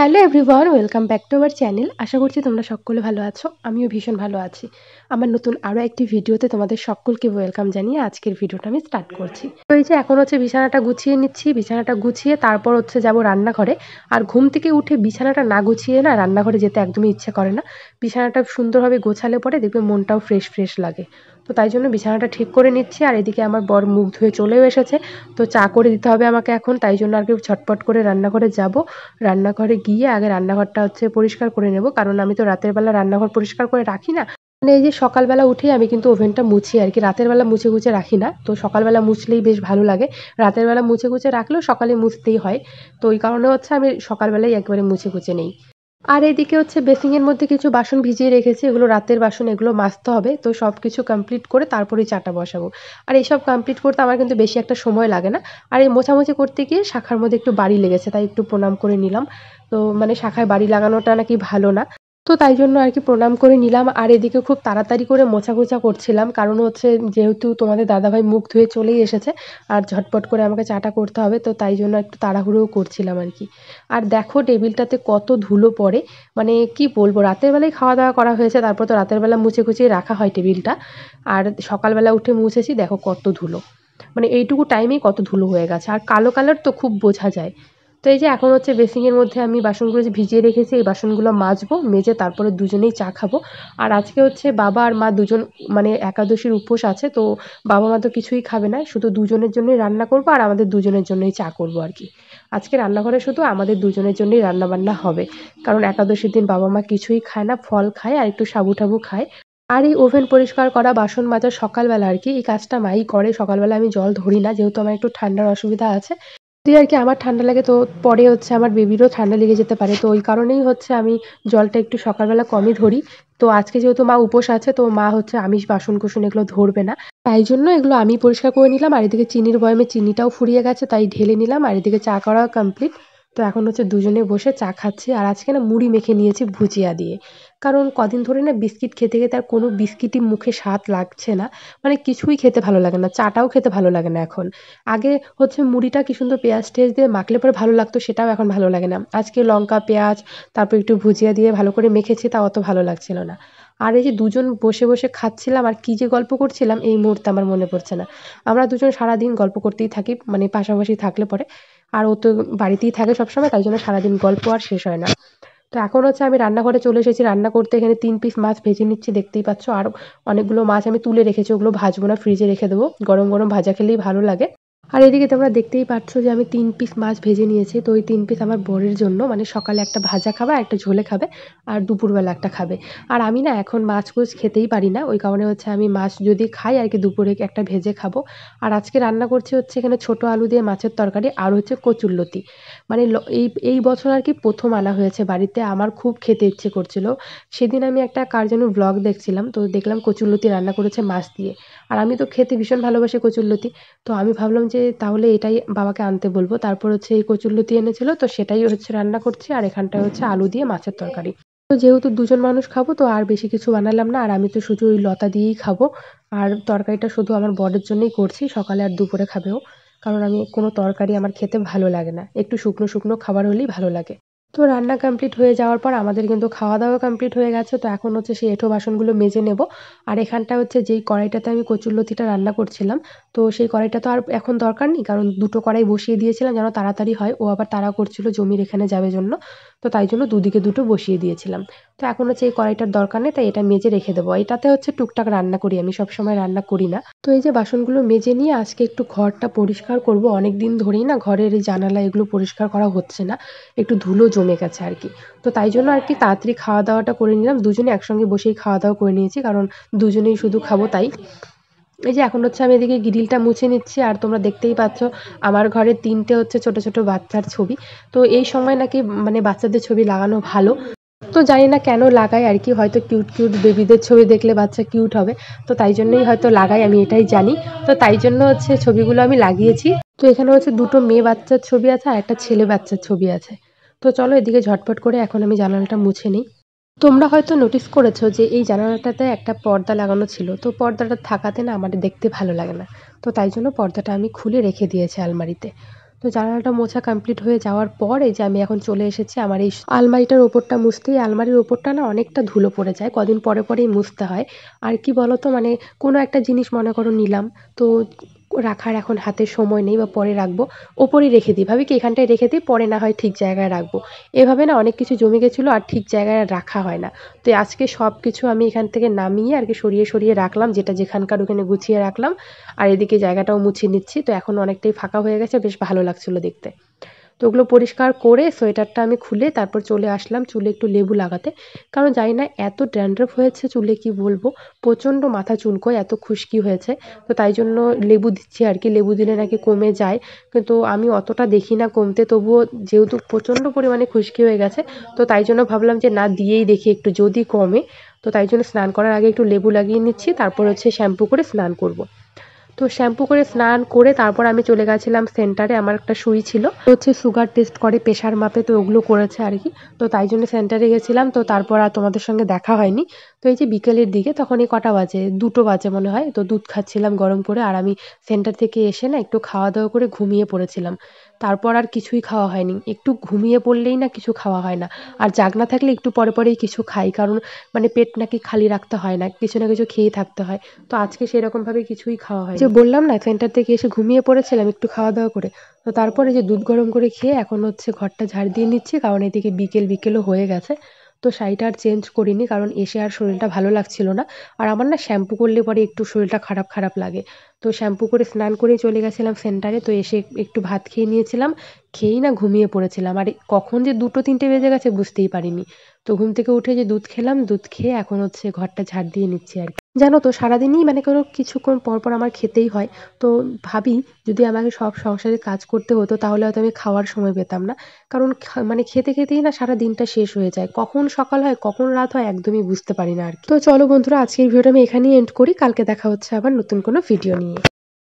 Hello everyone, welcome back to our channel. আশা করছি তোমরা সকলে ভালো আছো। আমিও ভীষণ ভালো আছি। আমার নতুন আরও একটি ভিডিওতে তোমাদের সকলকে ওয়েলকাম জানিয়ে আজকের ভিডিওটা আমি স্টার্ট করছি। তো এই যে এখন হচ্ছে বিছানাটা গুছিয়ে নিচ্ছি। বিছানাটা গুছিয়ে তারপর হচ্ছে যাব রান্নাঘরে। আর ঘুম থেকে উঠে বিছানাটা না গুছিয়ে না রান্নাঘরে যেতে একদমই ইচ্ছে করে না। বিছানাটা সুন্দরভাবে গোছালে পরে দেখবে মনটাও ফ্রেশ ফ্রেশ লাগে। তো তাই জন্য বিছানাটা ঠিক করে নিচ্ছি। আর এদিকে আমার বর মুখ ধুয়ে চলেও এসেছে। তো চা করে দিতে হবে আমাকে এখন। তাই জন্য আর কি ঝটপট করে রান্নাঘরে যাব। রান্নাঘরে গিয়ে আগে রান্নাঘরটা হচ্ছে পরিষ্কার করে নেব, কারণ আমি তো রাতের বেলা রান্নাঘর পরিষ্কার করে রাখি না। মানে এই যে সকালবেলা উঠেই আমি কিন্তু ওভেনটা মুছি আর কি, রাতের বেলা মুছে গুছে রাখি না। তো সকালবেলা মুছলেই বেশ ভালো লাগে। রাতের বেলা মুছে গুছে রাখলেও সকালে মুছতেই হয়। তো ওই কারণে হচ্ছে আমি সকালবেলাই একবারে মুছে গুছে নেই। আর এদিকে হচ্ছে বেসিংয়ের মধ্যে কিছু বাসন ভিজিয়ে রেখেছি, এগুলো রাতের বাসন, এগুলো মাজতে হবে। তো সব কিছু কমপ্লিট করে তারপরেই চাটা বসাবো। আর এইসব কমপ্লিট করতে আমার কিন্তু বেশি একটা সময় লাগে না। আর এই মোছামুছি করতে গিয়ে শাখার মধ্যে একটু বাড়ি লেগেছে, তাই একটু প্রণাম করে নিলাম। তো মানে শাখায় বাড়ি লাগানোটা নাকি ভালো না। তো তাই জন্য আর কি প্রণাম করে নিলাম। আর এদিকে খুব তাড়াতাড়ি করে মোছা-কোছা করছিলাম। কারণ হচ্ছে যেহেতু তোমাদের দাদাভাই মুখ ধুয়ে চলেই এসেছে আর ঝটপট করে আমাকে চাটা করতে হবে। তো তাই জন্য একটু তাড়াহুড়োও করছিলাম আর কি। আর দেখো টেবিলটাতে কত ধুলো পড়ে। মানে কি বলবো, রাতের বেলায় খাওয়া-দাওয়া করা হয়েছে, তারপর তো রাতের বেলা মুছে-কুচিয়ে রাখা হয় টেবিলটা। আর সকালবেলা উঠে মুছেছি, দেখো কত ধুলো। মানে এইটুকু টাইমেই কত ধুলো হয়ে গেছে। আর কালো কালার তো খুব বোঝা যায়। তো এই যে এখন হচ্ছে বেসিংয়ের মধ্যে আমি বাসনগুলো যে ভিজিয়ে রেখেছি এই বাসনগুলো মাজবো, মেজে তারপরে দুজনেই চা খাবো। আর আজকে হচ্ছে বাবা আর মা দুজন মানে একাদশীর উপোস আছে। তো বাবা মা তো কিছুই খাবে না, শুধু দুজনের জন্যই রান্না করবো আর আমাদের দুজনের জন্যই চা করবো আর কি। আজকে রান্নাঘরে শুধু আমাদের দুজনের জন্যই রান্নাবান্না হবে, কারণ একাদশীর দিন বাবা মা কিছুই খায় না, ফল খায় আর একটু সাবু টাবু খায়। আর এই ওভেন পরিষ্কার করা, বাসন মাজা সকালবেলা আর কি এই কাজটা মাই করে। সকালবেলা আমি জল ধরি না, যেহেতু আমার একটু ঠান্ডার অসুবিধা আছে। যদি আর কি আমার ঠান্ডা লাগে তো পরে হচ্ছে আমার বেবিরও ঠান্ডা লেগে যেতে পারে। তো ওই কারণেই হচ্ছে আমি জলটা একটু সকালবেলা কমই ধরি। তো আজকে যেহেতু মা উপোস আছে তো মা হচ্ছে আমিষ বাসন-কোসন এগুলো ধরবে না। তাই জন্য এগুলো আমি পরিষ্কার করে নিলাম। আর এদিকে চিনির বয়ামে চিনিটাও ফুরিয়ে গেছে, তাই ঢেলে নিলাম। আর এদিকে চা করাও কমপ্লিট। তো এখন হচ্ছে দুজনে বসে চা খাচ্ছি। আর আজকে না মুড়ি মেখে নিয়েছি ভুজিয়া দিয়ে। কারণ কদিন ধরে না বিস্কিট খেতে, খেতে আর কোনো বিস্কিটই মুখে স্বাদ লাগছে না। মানে কিছুই খেতে ভালো লাগে না। চাটাও খেতে ভালো লাগে না এখন। আগে হচ্ছে মুড়িটা কি সুন্দর পেঁয়াজ-টেয়াজ দিয়ে মাখলে পরে ভালো লাগতো, সেটাও এখন ভালো লাগে না। আজকে লঙ্কা, পেঁয়াজ, তারপর একটু ভুজিয়া দিয়ে ভালো করে মেখেছি, তাও অত ভালো লাগছিল না। আর এই যে দুজন বসে, বসে খাচ্ছিলাম আর কি যে গল্প করছিলাম এই মুহূর্তে আমার মনে পড়ছে না। আমরা দুজন সারাদিন গল্প করতেই থাকি, মানে পাশাপাশি থাকলে পরে। আর ও তো বাড়িতেই থাকে সবসময়, তাই জন্য সারাদিন গল্প আর শেষ হয় না। তো এখন হচ্ছে আমি রান্নাঘরে চলে এসেছি রান্না করতে। এখানে ৩ পিস মাছ ভেজে নিচ্ছি, দেখতেই পাচ্ছ। আর অনেকগুলো মাছ আমি তুলে রেখেছি, ওগুলো ভাজবো না, ফ্রিজে রেখে দেবো। গরম, গরম ভাজা খেলেই ভালো লাগে। আর এদিকে তোমরা দেখতেই পাচ্ছ যে আমি ৩ পিস মাছ ভেজে নিয়েছি। তো ওই ৩ পিস আমার বরের জন্য, মানে সকালে একটা ভাজা খাবে, একটা ঝোলে খাবে আর দুপুরবেলা একটা খাবে। আর আমি না এখন মাছ-কোছ খেতেই পারি না। ওই কারণে হচ্ছে আমি মাছ যদি খাই আর কি দুপুরে একটা ভেজে খাবো। আর আজকে রান্না করছি হচ্ছে এখানে ছোট আলু দিয়ে মাছের তরকারি আর হচ্ছে কচুরলতি। মানে এই বছর আর কি ১ম আনা হয়েছে বাড়িতে। আমার খুব খেতে ইচ্ছে করছিল। সেদিন আমি একটা কার যেন ভ্লগ দেখছিলাম। তো দেখলাম কচুরলতি রান্না করেছে মাছ দিয়ে। আর আমি তো খেতে ভীষণ ভালোবাসি কচুরলতি। তো আমি ভাবলাম যে তাহলে এটাই বাবাকে আনতে বলবো। তারপর হচ্ছে এই কচুরলতি এনেছিল, তো সেটাই হচ্ছে রান্না করছি। আর এখানটায় হচ্ছে আলু দিয়ে মাছের তরকারি। তো যেহেতু দুজন মানুষ খাবো তো আর বেশি কিছু বানালাম না। আর আমি তো শুধু ওই লতা দিয়েই খাবো। আর তরকারিটা শুধু আমার বরের জন্যই করছি, সকালে আর দুপুরে খাবে ও। কারণ আমি কোনো তরকারি আমার খেতে ভালো লাগে না। একটু শুকনো, শুকনো খাবার হলেই ভালো লাগে। তো রান্না কমপ্লিট হয়ে যাওয়ার পর আমাদের কিন্তু খাওয়া-দাওয়া কমপ্লিট হয়ে গেছে। তো এখন হচ্ছে সেই এঁঠো বাসনগুলো মেজে নেব। আর এখানটায় হচ্ছে যেই কড়াইটাতে আমি কচুরলতিটা রান্না করছিলাম, তো সেই কড়াইটা তো আর এখন দরকার নেই। কারণ ২ টো কড়াই বসিয়ে দিয়েছিলাম যেন তাড়াতাড়ি হয়। ও আবার তাড়া করছিল জমির এখানে যাবে জন্য। তো তাই জন্য দুদিকে ২ টো বসিয়ে দিয়েছিলাম। তো এখন হচ্ছে এই কড়াইটার দরকার নেই, তাই এটা মেজে রেখে দেবো। এটাতে হচ্ছে টুকটাক রান্না করি, আমি সবসময় রান্না করি না। তো এই যে বাসনগুলো মেজে নিয়ে আজকে একটু ঘরটা পরিষ্কার করব। অনেকদিন ধরেই না ঘরের এই জানালা এগুলো পরিষ্কার করা হচ্ছে না। একটু ধুলো জমে গেছে আর কি। তো তাই জন্য আর কি তাড়াতাড়ি খাওয়া-দাওয়াটা করে নিলাম। দুজনে একসঙ্গে বসেই খাওয়া-দাওয়া করে নিয়েছি। কারণ দুজনেই শুধু খাবো তাই। এই যে এখন হচ্ছে আমি এদিকে গ্রিলটা মুছে নিচ্ছি। আর তোমরা দেখতেই পাচ্ছ আমার ঘরে ৩ টে হচ্ছে ছোট, ছোট বাচ্চার ছবি। তো এই সময় নাকি মানে বাচ্চাদের ছবি লাগানো ভালো। তো জানি না কেন লাগায় আর কি, হয়তো কিউট, কিউট বেবিদের ছবি দেখলে বাচ্চা কিউট হবে। তো তাই জন্যই হয়তো লাগাই, আমি এটাই জানি। তো তাই জন্য হচ্ছে ছবিগুলো আমি লাগিয়েছি। তো এখানে হচ্ছে ২ টো মেয়ে বাচ্চার ছবি আছে আর একটা ছেলে বাচ্চার ছবি আছে। তো চলো এদিকে ঝটপট করে এখন আমি জানালাটা মুছে নিই। তোমরা হয়তো নোটিস করেছো যে এই জানালাটাতে একটা পর্দা লাগানো ছিল। তো পর্দাটা থাকাতে না আমার দেখতে ভালো লাগে না। তো তাই জন্য পর্দাটা আমি খুলে রেখে দিয়েছি আলমারিতে। তো জানালাটা মোছা কমপ্লিট হয়ে যাওয়ার পর এই যে আমি এখন চলে এসেছি আমার এই আলমারিটার ওপরটা মুছতে। এই আলমারির ওপরটা না অনেকটা ধুলো পড়ে যায়, কদিন পরে পরেই মুছতে হয়। আর কি বলতো, মানে কোনো একটা জিনিস মনে করো নিলাম, তো রাখার এখন হাতে সময় নেই বা পরে রাখবো, ওপরেই রেখে দিই, ভাবি কি এখানটায় রেখে দিই, পরে না হয় ঠিক জায়গায় রাখবো। এভাবে না অনেক কিছু জমে গেছিলো আর ঠিক জায়গায় রাখা হয় না। তো আজকে সব কিছু আমি এখান থেকে নামিয়ে আর কি সরিয়ে সরিয়ে রাখলাম, যেটা যেখানকার ওখানে গুছিয়ে রাখলাম। আর এদিকে জায়গাটাও মুছিয়ে নিচ্ছি, তো এখন অনেকটাই ফাঁকা হয়ে গেছে, বেশ ভালো লাগছিল দেখতে। তো ওগুলো পরিষ্কার করে সোয়েটারটা আমি খুলে তারপর চলে আসলাম চুলে একটু লেবু লাগাতে। কারণ জানি না এত ড্যান্ড্রফ হয়েছে চুলে, কি বলবো, প্রচণ্ড মাথা চুলকোয়, এত খুশকি হয়েছে। তো তাই জন্য লেবু দিচ্ছি আর কি, লেবু দিলে নাকি কমে যায়। কিন্তু আমি অতটা দেখি না কমতে, তবুও যেহেতু প্রচণ্ড পরিমাণে খুশকি হয়ে গেছে, তো তাই জন্য ভাবলাম যে না দিয়েই দেখি একটু যদি কমে। তো তাই জন্য স্নান করার আগে একটু লেবু লাগিয়ে নিচ্ছি, তারপর হচ্ছে শ্যাম্পু করে স্নান করব। তো শ্যাম্পু করে স্নান করে তারপর আমি চলে গেছিলাম সেন্টারে, আমার একটা সুই ছিল, হচ্ছে সুগার টেস্ট করে প্রেশার মাপে, তো ওগুলো করেছে আর কি। তো তাই জন্য সেন্টারে গেছিলাম, তো তারপর আর তোমাদের সঙ্গে দেখা হয়নি। তো এই যে বিকেলের দিকে, তখন এই কটা বাজে, 2টো বাজে মনে হয়, তো দুধ খাচ্ছিলাম গরম করে। আর আমি সেন্টার থেকে এসে না একটু খাওয়া দাওয়া করে ঘুমিয়ে পড়েছিলাম। তারপর আর কিছুই খাওয়া হয়নি, একটু ঘুমিয়ে পড়লেই না কিছু খাওয়া হয় না। আর জাগনা থাকলে একটু পরে পরেই কিছু খাই, কারণ মানে পেট নাকি খালি রাখতে হয় না, কিছু না কিছু খেয়েই থাকতে হয়। তো আজকে সেরকম ভাবে কিছুই খাওয়া হয়নি, যে বললাম না সেন্টার থেকে এসে ঘুমিয়ে পড়েছিলাম একটু খাওয়া দাওয়া করে। তো তারপরে যে দুধ গরম করে খেয়ে এখন হচ্ছে ঘরটা ঝাড় দিয়ে নিচ্ছি, কারণ এদিকে বিকেলও হয়ে গেছে। তো শাড়িটা আর চেঞ্জ করিনি, কারণ এসে আর শরীরটা ভালো লাগছিল না। আর আমার না শ্যাম্পু করলে পরে একটু শরীরটা খারাপ খারাপ লাগে। তো শ্যাম্পু করে স্নান করে চলে গেছিলাম সেন্টারে, তো এসে একটু ভাত খেয়ে নিয়েছিলাম, খেয়েই না ঘুমিয়ে পড়েছিলাম। আর কখন যে 2টো 3টে বেজে গেছে বুঝতেই পারিনি। তো ঘুম থেকে উঠে যে দুধ খেলাম, দুধ খেয়ে এখন হচ্ছে ঘরটা ঝাড় দিয়ে নিচ্ছি আর কি। জানো তো সারাদিনই মানে কোনো কিছুক্ষণ পর পর আমার খেতেই হয়। তো ভাবি, যদি আমাকে সব সংসারের কাজ করতে হতো তাহলে হয়তো আমি খাওয়ার সময় পেতাম না। কারণ মানে খেতে খেতেই না সারা দিনটা শেষ হয়ে যায়, কখন সকাল হয় কখন রাত হয় একদমই বুঝতে পারি না আর কি। তো চলো বন্ধুরা, আজকের ভিডিওটা আমি এখানেই এন্ড করি, কালকে দেখা হচ্ছে আবার নতুন কোনো ভিডিও নিয়ে।